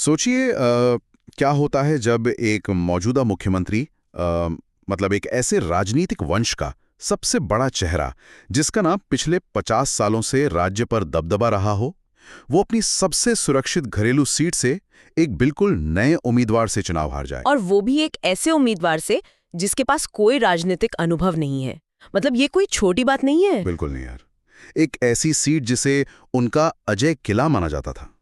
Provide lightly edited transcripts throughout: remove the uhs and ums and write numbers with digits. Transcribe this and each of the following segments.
सोचिए क्या होता है जब एक मौजूदा मुख्यमंत्री मतलब एक ऐसे राजनीतिक वंश का सबसे बड़ा चेहरा, जिसका ना पिछले 50 सालों से राज्य पर दबदबा रहा हो, वो अपनी सबसे सुरक्षित घरेलू सीट से एक बिल्कुल नए उम्मीदवार से चुनाव हार जाए। और वो भी एक ऐसे उम्मीदवार से जिसके पास कोई राजनीतिक अनुभव नहीं है। मतलब ये कोई छोटी बात नहीं है। बिल्कुल नहीं यार। एक ऐसी सीट जिसे उनका अजय किला माना जाता था।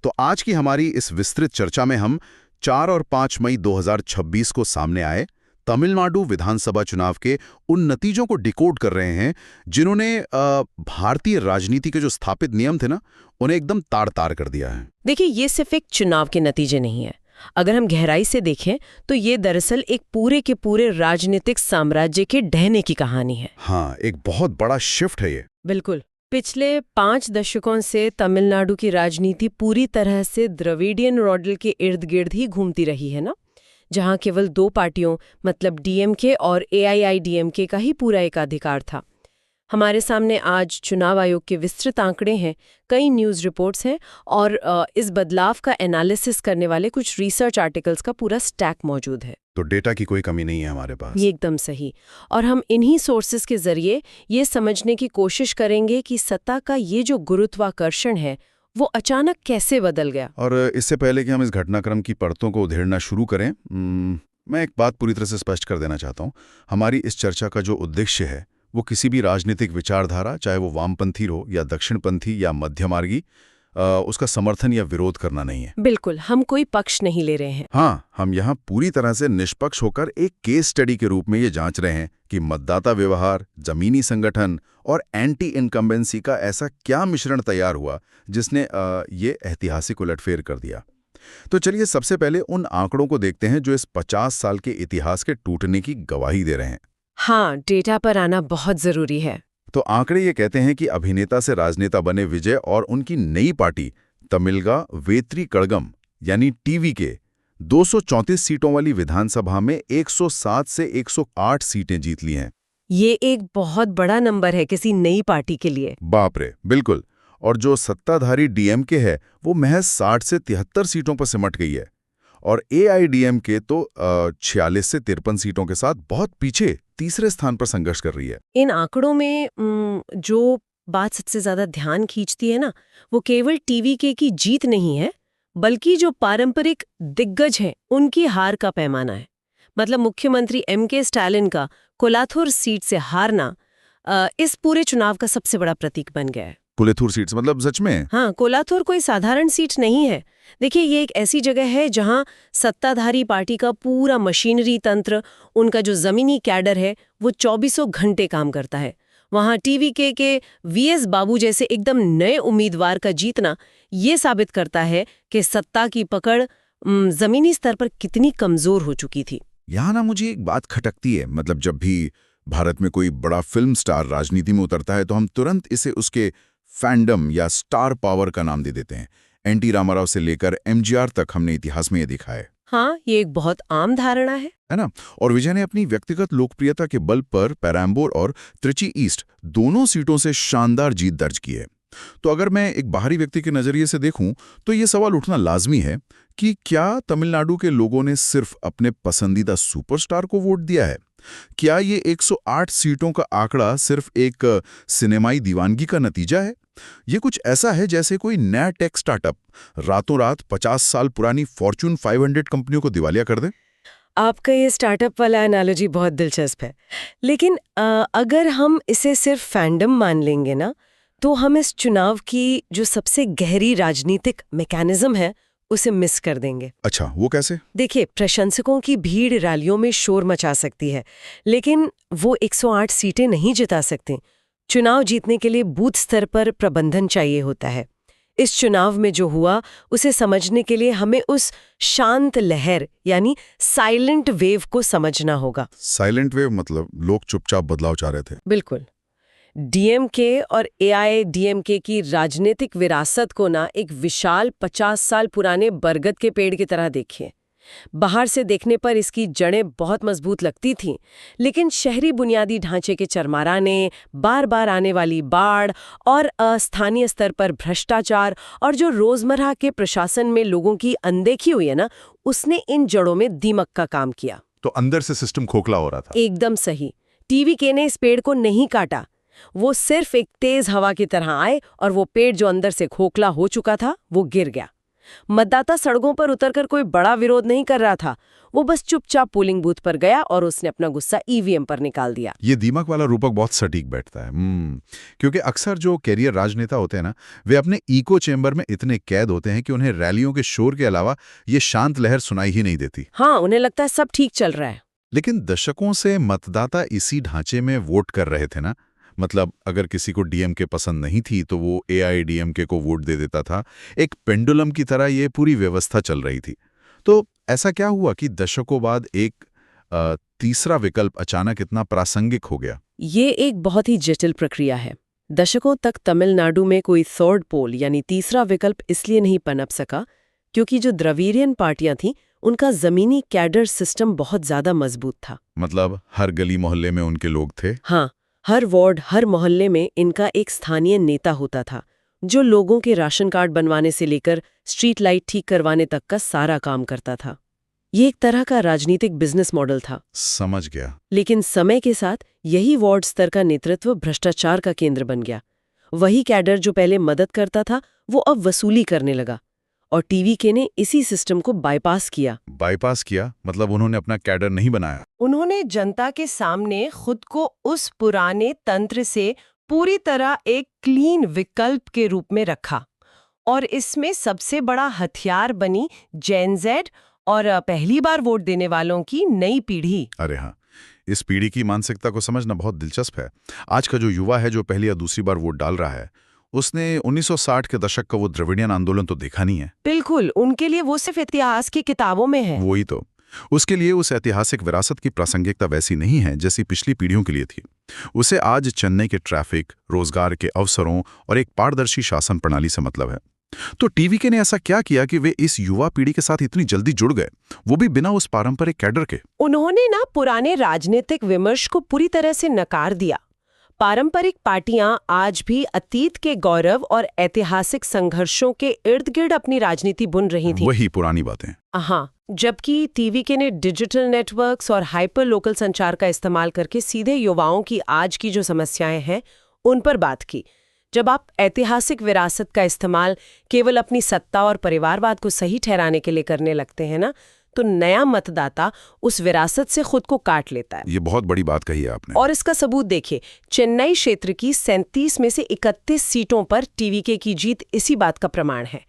तो आज की हमारी इस विस्तृत चर्चा में हम 4 और 5 मई 2026 को सामने आए तमिलनाडु विधानसभा चुनाव के उन नतीजों को डिकोड कर रहे हैं जिन्होंने भारतीय राजनीति के जो स्थापित नियम थे ना, उन्हें एकदम ताड़-ताड़ कर दिया है। देखिए, ये सिर्फ एक चुनाव के नतीजे नहीं है। अगर हम गहराई से देखें तो ये दरअसल एक पूरे के पूरे राजनीतिक साम्राज्य के ढहने की कहानी है। हाँ, एक बहुत बड़ा शिफ्ट है ये। बिल्कुल। पिछले 5 दशकों से तमिलनाडु की राजनीति पूरी तरह से द्रविडियन मॉडल के इर्द गिर्द ही घूमती रही है ना, जहां केवल 2 पार्टियों मतलब डीएमके और एआईआईडीएमके का ही पूरा एकाधिकार था। हमारे सामने आज चुनाव आयोग के विस्तृत आंकड़े हैं, कई न्यूज़ रिपोर्ट्स हैं और इस बदलाव का एनालिसिस करने वाले कुछ रिसर्च आर्टिकल्स का पूरा स्टैक मौजूद है। तो डेटा की कोई कमी नहीं है हमारे पास। ये एकदम सही। और हम इन्हीं सोर्सेज के जरिए ये समझने की कोशिश करेंगे कि सत्ता का ये जो गुरुत्वाकर्षण है वो अचानक कैसे बदल गया। और इससे पहले कि हम इस घटनाक्रम की परतों को उधेड़ना शुरू करें, मैं एक बात पूरी तरह से स्पष्ट कर देना चाहता हूँ। हमारी इस चर्चा का जो उद्देश्य है वो किसी भी राजनीतिक विचारधारा, चाहे वो वामपंथी हो या दक्षिणपंथी या मध्यमार्गी, उसका समर्थन या विरोध करना नहीं है। बिल्कुल, हम कोई पक्ष नहीं ले रहे हैं। हाँ, हम यहाँ पूरी तरह से निष्पक्ष होकर एक केस स्टडी के रूप में ये जांच रहे हैं कि मतदाता व्यवहार, जमीनी संगठन और एंटी इनकम्बेंसी का ऐसा क्या मिश्रण तैयार हुआ जिसने ये ऐतिहासिक उलटफेर कर दिया। तो चलिए सबसे पहले उन आंकड़ों को देखते हैं जो इस 50 साल के इतिहास के टूटने की गवाही दे रहे हैं। हाँ, डेटा पर आना बहुत जरूरी है। तो आंकड़े ये कहते हैं कि अभिनेता से राजनेता बने विजय और उनकी नई पार्टी तमिलगा वेत्री कड़गम यानी टीवी के 234 सीटों वाली विधानसभा में 107 से 108 सीटें जीत ली हैं। ये एक बहुत बड़ा नंबर है किसी नई पार्टी के लिए। बाप रे, बिल्कुल। और जो सत्ताधारी डीएमके है वो महज 60 से 73 सीटों पर सिमट गई है और एआईडीएमके तो 46 से 53 सीटों के साथ बहुत पीछे तीसरे स्थान पर संघर्ष कर रही है। इन आंकड़ों में जो बात सबसे ज्यादा ध्यान खींचती है ना, वो केवल टीवीके की जीत नहीं है, बल्कि जो पारंपरिक दिग्गज हैं उनकी हार का पैमाना है। मतलब मुख्यमंत्री एमके स्टालिन का कोलाथुर सीट से हारना इस पूरे चुनाव का सबसे बड़ा प्रतीक बन गया है। कोलाथुर सीट मतलब सच में? हाँ, कोलाथुर कोई साधारण सीट नहीं है। देखिए, ये एक ऐसी जगह है जहां सत्ताधारी पार्टी का पूरा मशीनरी तंत्र, उनका जो जमीनी कैडर है वो 24 घंटे काम करता है। वहां टीवीके के वीएस बाबू जैसे एकदम नए उम्मीदवार का जीतना ये साबित करता है कि सत्ता की पकड़ जमीनी स्तर पर कितनी कमजोर हो चुकी थी। यहाँ ना मुझे एक बात खटकती है। मतलब जब भी भारत में कोई बड़ा फिल्म स्टार राजनीति में उतरता है तो हम तुरंत इसे उसके फैंडम या स्टार पावर का नाम दे देते हैं। एनटी रामाराव से लेकर एमजीआर तक हमने इतिहास में ये देखा है। हाँ, ये एक बहुत आम धारणा है ना? और विजय ने अपनी व्यक्तिगत लोकप्रियता के बल पर पेराम्बोर और त्रिची ईस्ट दोनों सीटों से शानदार जीत दर्ज की है। तो अगर मैं एक बाहरी व्यक्ति के नजरिए से देखूं तो ये सवाल उठना लाजमी है कि क्या तमिलनाडु के लोगों ने सिर्फ अपने पसंदीदा सुपरस्टार को वोट दिया है? क्या ये 108 सीटों का आंकड़ा सिर्फ एक सिनेमाई दीवानगी का नतीजा है? ये कुछ ऐसा है जैसे कोई नया टेक स्टार्टअप रातों रात 50 साल पुरानी फॉर्च्यून 500 कंपनियों को दिवालिया कर दे। आपका ये स्टार्टअप वाला एनालॉजी बहुत दिलचस्प है, लेकिन अगर हम इसे सिर्फ फैंडम मान लेंगे ना, तो हम इस चुनाव की जो सबसे गहरी राजनीतिक मैकेनिज्म है उसे मिस कर देंगे। अच्छा, वो कैसे? देखिए, प्रशंसकों की भीड़ रैलियों में शोर मचा सकती है, लेकिन वो 108 सीटें नहीं जिता सकती। चुनाव जीतने के लिए बूथ स्तर पर प्रबंधन चाहिए होता है। इस चुनाव में जो हुआ उसे समझने के लिए हमें उस शांत लहर यानी साइलेंट वेव को समझना होगा। साइलेंट वेव मतलब लोग चुपचाप बदलाव चाह रहे थे। बिल्कुल। डीएमके और एआईडीएमके की राजनीतिक विरासत को ना एक विशाल 50 साल पुराने बरगद के पेड़ की तरह देखिए। बाहर से देखने पर इसकी जड़ें बहुत मजबूत लगती थीं, लेकिन शहरी बुनियादी ढांचे के चरमराने, बार बार आने वाली बाढ़ और स्थानीय स्तर पर भ्रष्टाचार और जो रोजमर्रा के प्रशासन में लोगों की अनदेखी हुई है ना, उसने इन जड़ों में दीमक का काम किया। तो अंदर से सिस्टम खोखला हो रहा था। एकदम सही। टीवीके ने इस पेड़ को नहीं काटा, वो सिर्फ एक तेज हवा की तरह आए और वो पेड़ जो अंदर से खोखला हो चुका था वो गिर गया। मतदाता सड़कों पर उतरकर कोई बड़ा विरोध नहीं कर रहा था, वो बस चुपचाप पोलिंग बूथ पर गया और उसने अपना गुस्सा ईवीएम पर निकाल दिया। ये दीमक वाला रूपक बहुत सटीक बैठता है। क्योंकि अक्सर जो कैरियर राजनेता होते हैं ना, वे अपने इको चेंबर में इतने कैद होते हैं कि उन्हें रैलियों के शोर के अलावा ये शांत लहर सुनाई ही नहीं देती। हाँ, उन्हें लगता है सब ठीक चल रहा है। लेकिन दशकों से मतदाता इसी ढांचे में वोट कर रहे थे ना। मतलब अगर किसी को डीएमके पसंद नहीं थी तो वो एआईडीएमके को वोट दे देता था। एक पेंडुलम की तरह ये पूरी व्यवस्था चल रही थी। तो ऐसा क्या हुआ कि दशकों बाद एक तीसरा विकल्प अचानक इतना प्रासंगिक हो गया? ये एक बहुत ही जटिल प्रक्रिया है। दशकों तक तमिलनाडु में कोई थर्ड पोल यानी तीसरा विकल्प इसलिए नहीं पनप सका क्योंकि जो द्रविडियन पार्टियां थीं उनका जमीनी कैडर सिस्टम बहुत ज्यादा मजबूत था। मतलब हर गली मोहल्ले में उनके लोग थे? हाँ, हर वार्ड, हर मोहल्ले में इनका एक स्थानीय नेता होता था जो लोगों के राशन कार्ड बनवाने से लेकर स्ट्रीट लाइट ठीक करवाने तक का सारा काम करता था। ये एक तरह का राजनीतिक बिजनेस मॉडल था। समझ गया। लेकिन समय के साथ यही वार्ड स्तर का नेतृत्व भ्रष्टाचार का केंद्र बन गया। वही कैडर जो पहले मदद करता था वो अब वसूली करने लगा और टीवीके ने इसी सिस्टम को बाईपास किया। बाईपास किया मतलब उन्होंने अपना कैडर नहीं बनाया? उन्होंने जनता के सामने खुद को उस पुराने तंत्र से पूरी तरह एक क्लीन विकल्प के रूप में रखा और इसमें सबसे बड़ा हथियार बनी जेन ज़ेड और पहली बार वोट देने वालों की नई पीढ़ी। अरे हाँ, इस पीढ़ी की मानसिकता को समझना बहुत दिलचस्प है। आज का जो युवा है जो पहली या दूसरी बार वोट डाल रहा है, उसने 1960 के दशक का वो द्रविडियन आंदोलन तो देखा नहीं है। बिल्कुल, उनके लिए वो सिर्फ इतिहास की किताबों में है। वही तो, उसके लिए उस ऐतिहासिक विरासत की प्रासंगिकता वैसी नहीं है जैसी पिछली पीढ़ियों के लिए थी। उसे आज चेन्नई के ट्रैफिक, रोजगार के अवसरों और एक पारदर्शी शासन प्रणाली से मतलब है। तो टीवीके ने ऐसा क्या किया कि वे इस युवा पीढ़ी के साथ इतनी जल्दी जुड़ गए, वो भी बिना उस पारंपरिक कैडर के? उन्होंने ना पुराने राजनीतिक विमर्श को पूरी तरह से नकार दिया। पारंपरिक पार्टियां आज भी अतीत के गौरव और ऐतिहासिक संघर्षों के इर्द गिर्द अपनी राजनीति बुन रही थीं। वही पुरानी बातें। हाँ, जबकि टीवीके ने डिजिटल नेटवर्क्स और हाइपर लोकल संचार का इस्तेमाल करके सीधे युवाओं की आज की जो समस्याएं हैं उन पर बात की। जब आप ऐतिहासिक विरासत का इस्तेमाल केवल अपनी सत्ता और परिवारवाद को सही ठहराने के लिए करने लगते हैं ना, तो नया मतदाता उस विरासत से खुद को काट लेता है। ये बहुत बड़ी बात कही है आपने। और इसका सबूत देखिए, चेन्नई क्षेत्र की 37 में से 31 सीटों पर टीवीके की जीत इसी बात का प्रमाण है।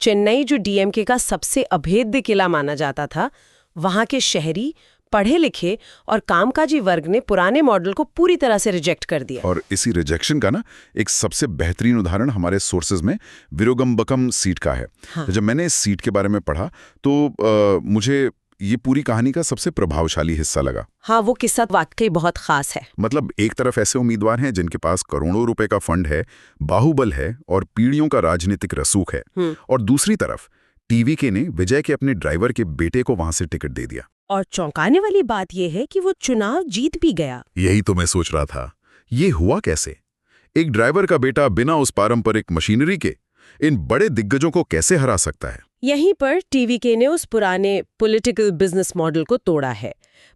चेन्नई जो डीएमके का सबसे अभेद्य किला माना जाता था, वहां के शहरी, पढ़े लिखे और कामकाजी वर्ग ने पुराने मॉडल को पूरी तरह से रिजेक्ट कर दिया। और इसी रिजेक्शन का ना एक सबसे बेहतरीन उदाहरण हमारे सोर्सेज में विरुगंबकम सीट का है। हाँ। जब मैंने इस सीट के बारे में पढ़ा तो मुझे ये पूरी कहानी का सबसे प्रभावशाली हिस्सा लगा। हाँ, वो किस्सा वाकई बहुत खास है। मतलब एक तरफ ऐसे उम्मीदवार हैं जिनके पास करोड़ों रुपए का फंड है, बाहुबल है और पीढ़ियों का राजनीतिक रसूख है, और दूसरी तरफ टीवीके ने विजय के अपने ड्राइवर के बेटे को वहां से टिकट दे दिया। और चौंकाने वाली बात यह है कि वो चुनाव जीत भी गया। यही तो मैं सोच रहा था, ये हुआ कैसे? एक ड्राइवर का बेटा बिना उस पारंपरिक मशीनरी के इन बड़े दिग्गजों को कैसे हरा सकता है? यहीं पर टीवीके ने उस पुराने पॉलिटिकल बिजनेस मॉडल को तोड़ा है।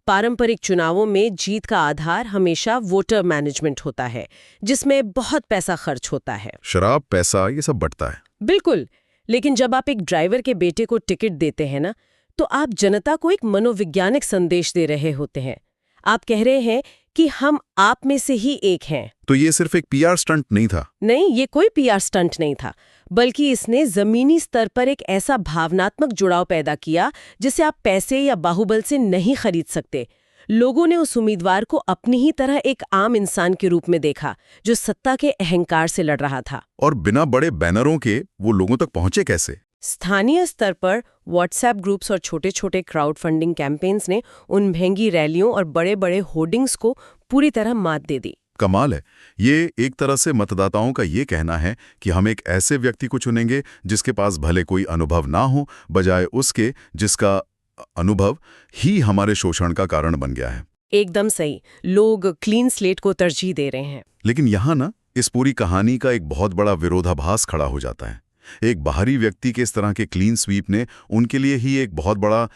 पारंपरिक चुनावों में जीत का आधार हमेशा वोटर मैनेजमेंट होता है, जिसमें बहुत पैसा खर्च होता है। शराब, पैसा, ये सब बटता है। बिल्कुल, लेकिन जब आप एक ड्राइवर के बेटे को टिकट देते हैं ना, तो आप जनता को एक मनोवैज्ञानिक संदेश दे रहे होते हैं। आप कह रहे हैं कि हम आप में से ही एक हैं। तो ये सिर्फ एक पीआर स्टंट नहीं था? नहीं, ये कोई पीआर स्टंट नहीं था, बल्कि इसने जमीनी स्तर पर एक ऐसा भावनात्मक जुड़ाव पैदा किया जिसे आप पैसे या बाहुबल से नहीं खरीद सकते। लोगों ने उस उम्मीदवार को अपनी ही तरह एक आम इंसान के रूप में देखा, जो सत्ता के अहंकार से लड़ रहा था। और बिना बड़े बैनरों के वो लोगों तक पहुंचे कैसे? स्थानीय स्तर पर व्हाट्सएप ग्रुप्स और छोटे छोटे क्राउड फंडिंग कैंपेन्स ने उन महंगी रैलियों और बड़े बड़े होर्डिंग्स को पूरी तरह मात दे दी। कमाल है। ये एक तरह से मतदाताओं का ये कहना है कि हम एक ऐसे व्यक्ति को चुनेंगे जिसके पास भले कोई अनुभव ना हो, बजाय उसके जिसका अनुभव ही हमारे शोषण का कारण बन गया है। एकदम सही। लोग क्लीन स्लेट को तरजीह दे रहे हैं। लेकिन यहाँ ना इस पूरी कहानी का एक बहुत बड़ा विरोधाभास खड़ा हो जाता है। एक बाहरी व्यक्ति के इस तरह के क्लीन स्वीप ने उनके लिए ही एक बहुत बड़ा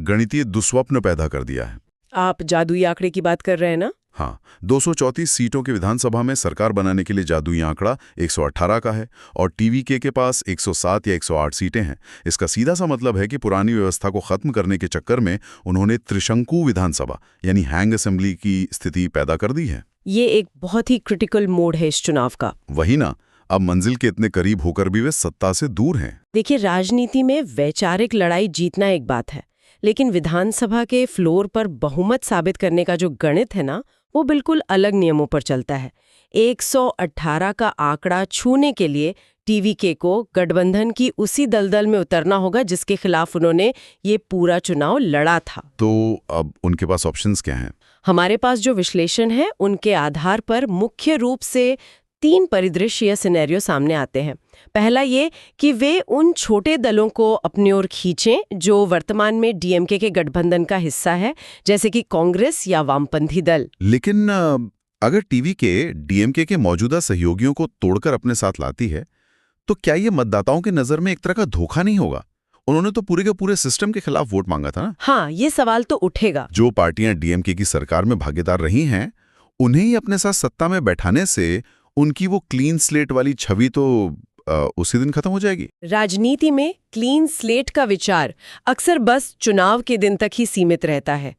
गणितीय दुस्वप्न पैदा कर दिया है। आप जादुई आंकड़े की बात कर रहे हैं ना? हाँ, 234 सीटों की विधानसभा में सरकार बनाने के लिए जादुई आंकड़ा 118 का है और टीवीके के पास 107 या 108 सीटें हैं। इसका सीधा सा मतलब है कि पुरानी व्यवस्था को खत्म करने के चक्कर में उन्होंने त्रिशंकु विधानसभा यानी हैंग असेंबली की स्थिति पैदा कर दी है। ये एक बहुत ही क्रिटिकल मोड है इस चुनाव का। वही ना, अब मंजिल के इतने करीब होकर भी वे सत्ता से दूर हैं। देखिए, राजनीति में वैचारिक लड़ाई जीतना एक बात है, लेकिन विधानसभा के फ्लोर पर बहुमत साबित करने का जो गणित है ना, वो बिल्कुल अलग नियमों पर चलता है। 118 का आंकड़ा छूने के लिए टीवीके को गठबंधन की उसी दलदल में उतरना होगा जिसके खिलाफ उन्होंने ये पूरा चुनाव लड़ा था। तो अब उनके पास ऑप्शंस क्या हैं? हमारे पास जो विश्लेषण है उनके आधार पर मुख्य रूप से 3 परिदृश्य या सिनेरियो सामने आते हैं। पहला ये कि वे उन छोटे दलों को अपनी ओर खींचें जो वर्तमान में डीएमके के गठबंधन का हिस्सा है, जैसे कि कांग्रेस या वामपंथी दल। लेकिन अगर टीवीके डीएमके के मौजूदा सहयोगियों को तोड़कर अपने साथ लाती है, तो क्या ये मतदाताओं की नजर में एक तरह का धोखा नहीं होगा? उन्होंने तो पूरे के पूरे सिस्टम के खिलाफ वोट मांगा था ना। हाँ, ये सवाल तो उठेगा। जो पार्टियां डीएमके की सरकार में भागीदार रही हैं, उन्हें ही अपने साथ सत्ता में बैठाने से उनकी वो क्लीन स्लेट वाली छवि तो उसी दिन खत्म हो जाएगी। राजनीति में क्लीन स्लेट का विचार अक्सर बस चुनाव के दिन तक ही सीमित रहता है।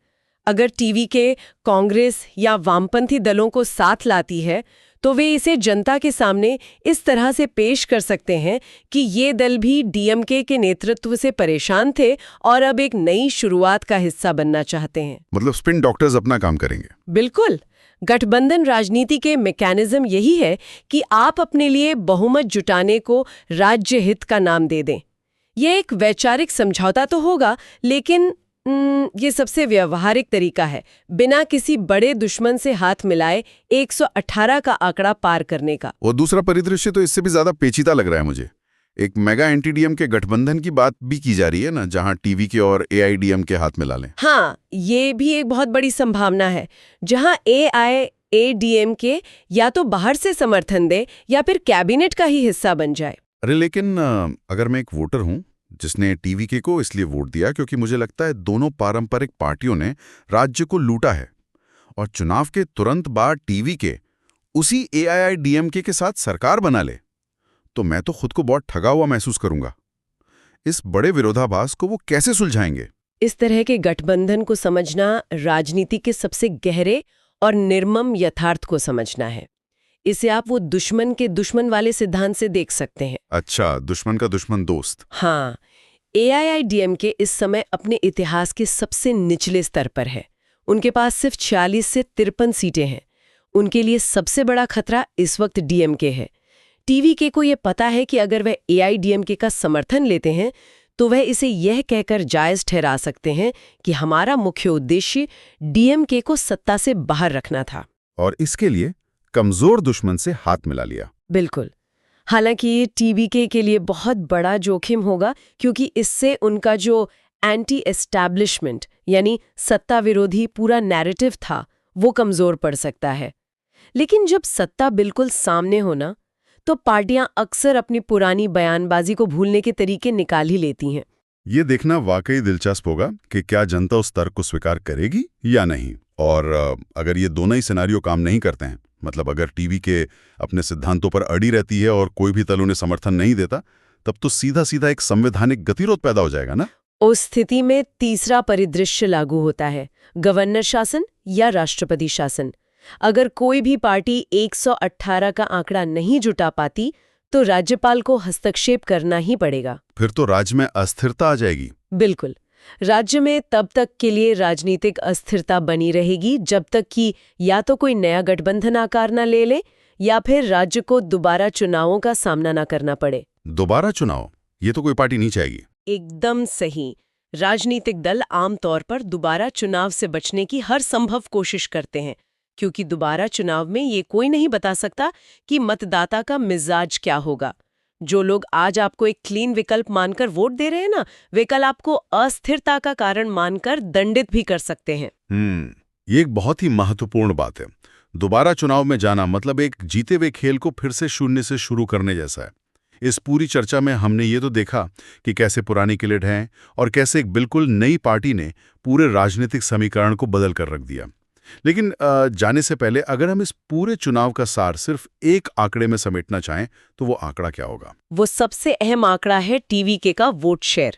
अगर टीवीके कांग्रेस या वामपंथी दलों को साथ लाती है तो वे इसे जनता के सामने इस तरह से पेश कर सकते हैं कि ये दल भी डीएमके के नेतृत्व से परेशान थे और अब एक नई शुरुआत का हिस्सा बनना चाहते हैं। मतलब स्पिन डॉक्टर्स अपना काम करेंगे। बिल्कुल। गठबंधन राजनीति के मैकेनिज्म यही है कि आप अपने लिए बहुमत जुटाने को राज्य हित का नाम दे दें। यह एक वैचारिक समझौता तो होगा, लेकिन ये सबसे व्यवहारिक तरीका है बिना किसी बड़े दुश्मन से हाथ मिलाए 118 का आंकड़ा पार करने का। और दूसरा परिदृश्य तो इससे भी ज्यादा पेचीदा लग रहा है मुझे। एक मेगा एंटी-डीएम के गठबंधन की बात भी की जा रही है ना, जहां टीवीके और एआईडीएम के हाथ मिला लें। हाँ, ये भी एक बहुत बड़ी संभावना है, जहां एआईएडीएमके या तो बाहर से समर्थन दे या फिर कैबिनेट का ही हिस्सा बन जाए। अरे लेकिन अगर मैं एक वोटर हूं जिसने टीवीके को इसलिए वोट दिया क्योंकि मुझे लगता है दोनों पारंपरिक पार्टियों ने राज्य को लूटा है, और चुनाव के तुरंत बाद टीवीके उसी एआईडीएमके के साथ सरकार बना ले, तो मैं तो खुद को बहुत ठगा हुआ महसूस करूंगा। इस बड़े विरोधाभास को वो कैसे सुलझाएंगे? इस तरह के गठबंधन को समझना राजनीति के सबसे गहरे और निर्मम यथार्थ को समझना है। इसे आप वो दुश्मन के दुश्मन वाले सिद्धांत से देख सकते हैं। अच्छा, दुश्मन का दुश्मन दोस्त। हाँ, एआईडीएमके इस समय अपने इतिहास के सबसे निचले स्तर पर है। उनके पास सिर्फ 46 से 53 सीटें हैं। उनके लिए सबसे बड़ा खतरा इस वक्त डीएमके है। टीवीके को ये पता है कि अगर वह एआईडीएमके का समर्थन लेते हैं तो वह इसे यह कहकर जायज ठहरा सकते हैं कि हमारा मुख्य उद्देश्य डीएमके को सत्ता से बाहर रखना था, और इसके लिए कमजोर दुश्मन से हाथ मिला लिया। बिल्कुल। हालांकि ये टीवीके के लिए बहुत बड़ा जोखिम होगा, क्योंकि इससे उनका जो एंटी एस्टैब्लिशमेंट यानी सत्ता विरोधी पूरा नैरेटिव था वो कमजोर पड़ सकता है। लेकिन जब सत्ता बिल्कुल सामने हो ना, तो पार्टियां अक्सर अपनी पुरानी बयानबाजी को भूलने के तरीके निकाल ही लेती हैं। ये देखना वाकई दिलचस्प होगा कि क्या जनता उस तर्क को स्वीकार करेगी या नहीं। और अगर ये दोनों ही सिनेरियो काम नहीं करते हैं, मतलब अगर टीवीके अपने सिद्धांतों पर अड़ी रहती है और कोई भी दल उन्हें समर्थन नहीं देता, तब तो सीधा सीधा एक संवैधानिक गतिरोध पैदा हो जाएगा ना। उस स्थिति में तीसरा परिदृश्य लागू होता है, गवर्नर शासन या राष्ट्रपति शासन। अगर कोई भी पार्टी 118 का आंकड़ा नहीं जुटा पाती तो राज्यपाल को हस्तक्षेप करना ही पड़ेगा। फिर तो राज्य में अस्थिरता आ जाएगी। बिल्कुल। राज्य में तब तक के लिए राजनीतिक अस्थिरता बनी रहेगी जब तक कि या तो कोई नया गठबंधन आकार न ले ले या फिर राज्य को दोबारा चुनावों का सामना न करना पड़े। दोबारा चुनाव, ये तो कोई पार्टी नहीं चाहेगी। एकदम सही। राजनीतिक दल आमतौर पर दोबारा चुनाव से बचने की हर संभव कोशिश करते हैं, क्योंकि दोबारा चुनाव में ये कोई नहीं बता सकता कि मतदाता का मिजाज क्या होगा। जो लोग आज आपको एक क्लीन विकल्प मानकर वोट दे रहे हैं ना, वे कल आपको अस्थिरता का कारण मानकर दंडित भी कर सकते हैं। ये एक बहुत ही महत्वपूर्ण बात है। दोबारा चुनाव में जाना मतलब एक जीते हुए खेल को फिर से शून्य से शुरू करने जैसा है। इस पूरी चर्चा में हमने ये तो देखा कि कैसे पुरानी किले ढहें और कैसे एक बिल्कुल नई पार्टी ने पूरे राजनीतिक समीकरण को बदल कर रख दिया। लेकिन जाने से पहले अगर हम इस पूरे चुनाव का सार सिर्फ एक आंकड़े में समेटना चाहें तो वो आंकड़ा क्या होगा? वो सबसे अहम आंकड़ा है टीवीके का वोट शेयर।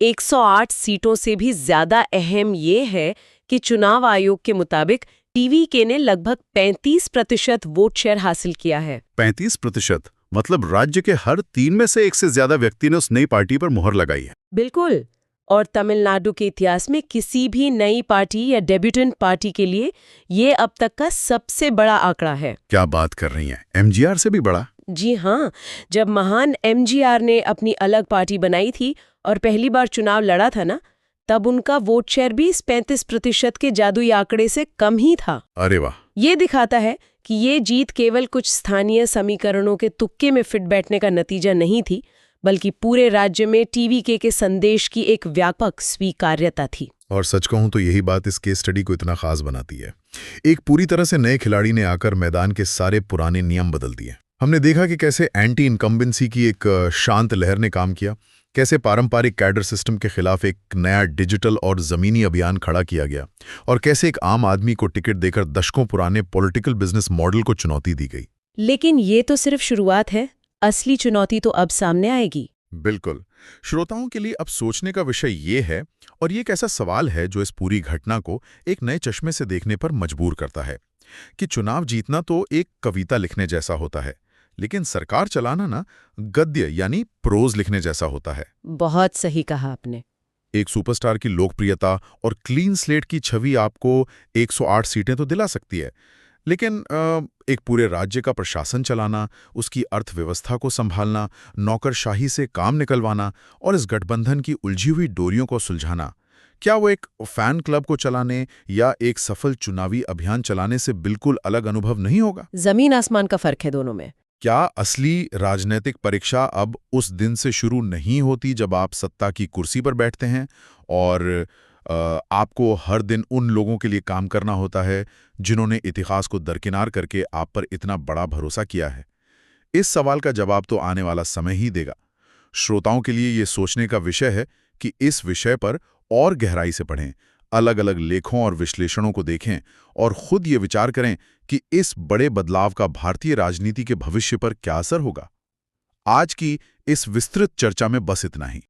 108 सीटों से भी ज्यादा अहम ये है कि चुनाव आयोग के मुताबिक टीवीके ने लगभग 35% वोट शेयर हासिल किया है। 35%? मतलब राज्य के हर 3 में से 1 से ज्यादा व्यक्ति ने उस नई पार्टी पर मुहर लगाई है। बिल्कुल। और तमिलनाडु के इतिहास में किसी भी नई पार्टी या डेब्यूटेंट पार्टी के लिए ये अब तक का सबसे बड़ा आंकड़ा है। क्या बात कर रही हैं? एमजीआर से भी बड़ा? जी हाँ, जब महान एमजीआर ने अपनी अलग पार्टी बनाई थी और पहली बार चुनाव लड़ा था ना, तब उनका वोट शेयर भी इस 35% के जादुई आंकड़े से कम ही था। अरे वाह! ये दिखाता है कि ये जीत केवल कुछ स्थानीय समीकरणों के तुक्के में फिट बैठने का नतीजा नहीं थी, बल्कि पूरे राज्य में टीवीके के संदेश की एक व्यापक स्वीकार्यता थी। और सच कहूं तो यही बात इस केस स्टडी को इतना खास बनाती है। एक पूरी तरह से नए खिलाड़ी ने आकर मैदान के सारे पुराने नियम बदल दिए। हमने देखा कि कैसे एंटी इनकम्बेंसी की एक शांत लहर ने काम किया, कैसे पारंपरिक कैडर सिस्टम के खिलाफ एक नया डिजिटल और जमीनी अभियान खड़ा किया गया, और कैसे एक आम आदमी को टिकट देकर दशकों पुराने पॉलिटिकल बिजनेस मॉडल को चुनौती दी गई। लेकिन ये तो सिर्फ शुरुआत है, असली चुनौती तो अब सामने आएगी। बिल्कुल। श्रोताओं के लिए अब सोचने का विषय ये है, और ये एक ऐसा सवाल है जो इस पूरी घटना को एक नए चश्मे से देखने पर मजबूर करता है, कि चुनाव जीतना तो एक कविता लिखने जैसा होता है, लेकिन सरकार चलाना ना गद्य यानी प्रोज लिखने जैसा होता है। बहुत सही कहा आपने। एक सुपरस्टार की लोकप्रियता और क्लीन स्लेट की छवि आपको 108 सीटें तो दिला सकती है, लेकिन एक पूरे राज्य का प्रशासन चलाना, उसकी अर्थव्यवस्था को संभालना, नौकरशाही से काम निकलवाना और इस गठबंधन की उलझी हुई डोरियों को सुलझाना, क्या वो एक फैन क्लब को चलाने या एक सफल चुनावी अभियान चलाने से बिल्कुल अलग अनुभव नहीं होगा? जमीन आसमान का फर्क है दोनों में। क्या असली राजनीतिक परीक्षा अब उस दिन से शुरू नहीं होती जब आप सत्ता की कुर्सी पर बैठते हैं और आपको हर दिन उन लोगों के लिए काम करना होता है जिन्होंने इतिहास को दरकिनार करके आप पर इतना बड़ा भरोसा किया है? इस सवाल का जवाब तो आने वाला समय ही देगा। श्रोताओं के लिए ये सोचने का विषय है कि इस विषय पर और गहराई से पढ़ें, अलग अलग लेखों और विश्लेषणों को देखें और खुद ये विचार करें कि इस बड़े बदलाव का भारतीय राजनीति के भविष्य पर क्या असर होगा। आज की इस विस्तृत चर्चा में बस इतना ही।